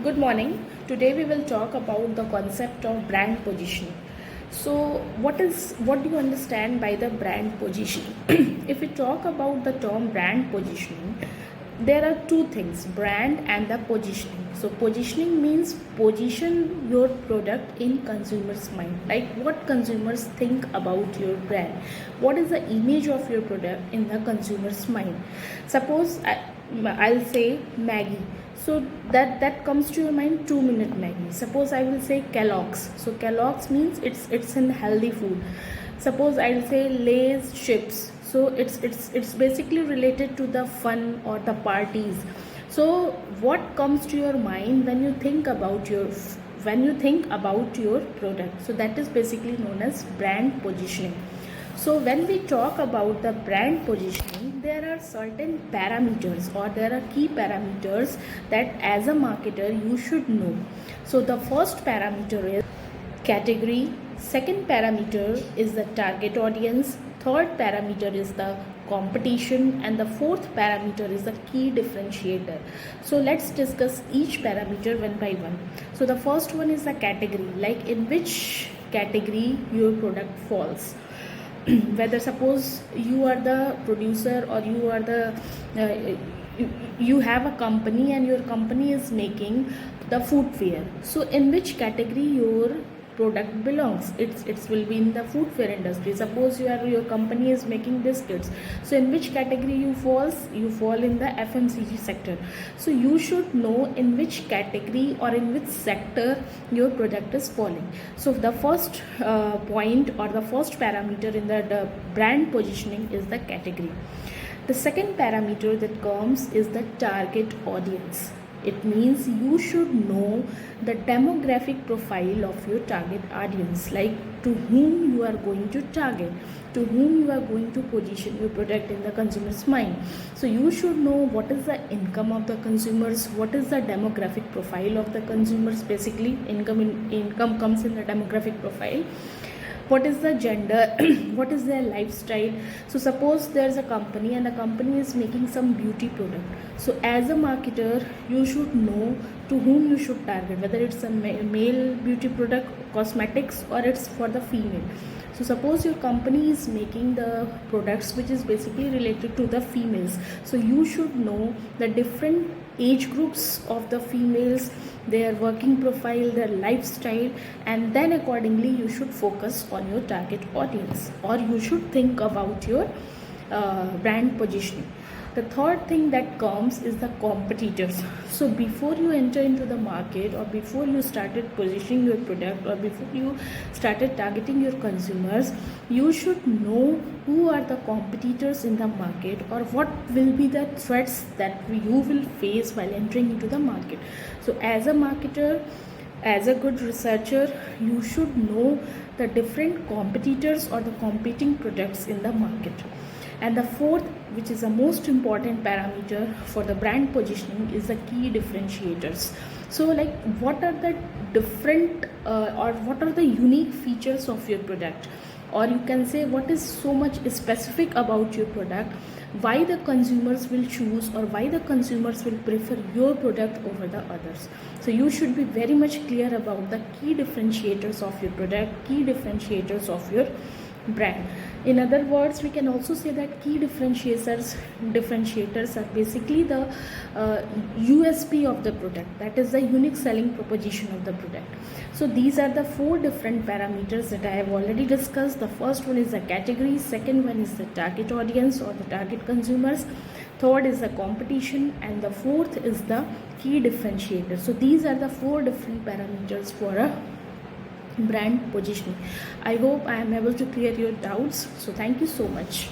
Good morning. Today we will talk about the concept of brand positioning. So, what do you understand by the brand positioning? If we talk about the term brand positioning, there are two things, brand and the positioning. So, positioning means position your product in consumers' mind. Like what consumers think about your brand. What is the image of your product in the consumer's mind? Suppose I'll say Maggie, so that comes to your mind 2 minute Maggie. Suppose I will say Kellogg's, so Kellogg's means it's in healthy food. Suppose I'll say Lay's chips, so it's basically related to the fun or the parties. So what comes to your mind when you think about your product? So that is basically known as brand positioning. So when we talk about the brand positioning, there are certain parameters or there are key parameters that as a marketer you should know. So the first parameter is category, second parameter is the target audience, third parameter is the competition, and the fourth parameter is the key differentiator. So let's discuss each parameter one by one. So the first one is the category, like in which category your product falls. Whether suppose you are the producer or you are the you have a company and your company is making the footwear, so in which category your product belongs? It will be in the footwear industry. Suppose your company is making biscuits, so in which category you fall in the FMCG sector. So you should know in which category or in which sector your product is falling. So the first point or the first parameter in the brand positioning is the category. The second parameter that comes is the target audience. It means you should know the demographic profile of your target audience, like to whom you are going to target, to whom you are going to position your product in the consumer's mind. So you should know what is the income of the consumers, what is the demographic profile of the consumers. Basically, income comes in the demographic profile. What is the gender, what is their lifestyle. So suppose there's a company and the company is making some beauty product, so as a marketer you should know to whom you should target, whether it's a male beauty product cosmetics or it's for the female. So suppose your company is making the products which is basically related to the females, so you should know the different age groups of the females, their working profile, their lifestyle, and then accordingly you should focus on your target audience, or you should think about your brand positioning. The third thing that comes is the competitors. So before you enter into the market, or before you started positioning your product, or before you started targeting your consumers, you should know who are the competitors in the market, or what will be the threats that you will face while entering into the market. So as a marketer, as a good researcher, you should know the different competitors or the competing products in the market. And the fourth, which is the most important parameter for the brand positioning, is the key differentiators. So like what are the different or what are the unique features of your product, or you can say what is so much specific about your product, why the consumers will choose or why the consumers will prefer your product over the others. So you should be very much clear about the key differentiators of your product, key differentiators of your brand. In other words, we can also say that key differentiators are basically the USP of the product, that is the unique selling proposition of the product. So these are the four different parameters that I have already discussed. The first one is the category, second one is the target audience or the target consumers, third is the competition, and the fourth is the key differentiator. So these are the four different parameters for a brand positioning. I hope I am able to clear your doubts. So thank you so much.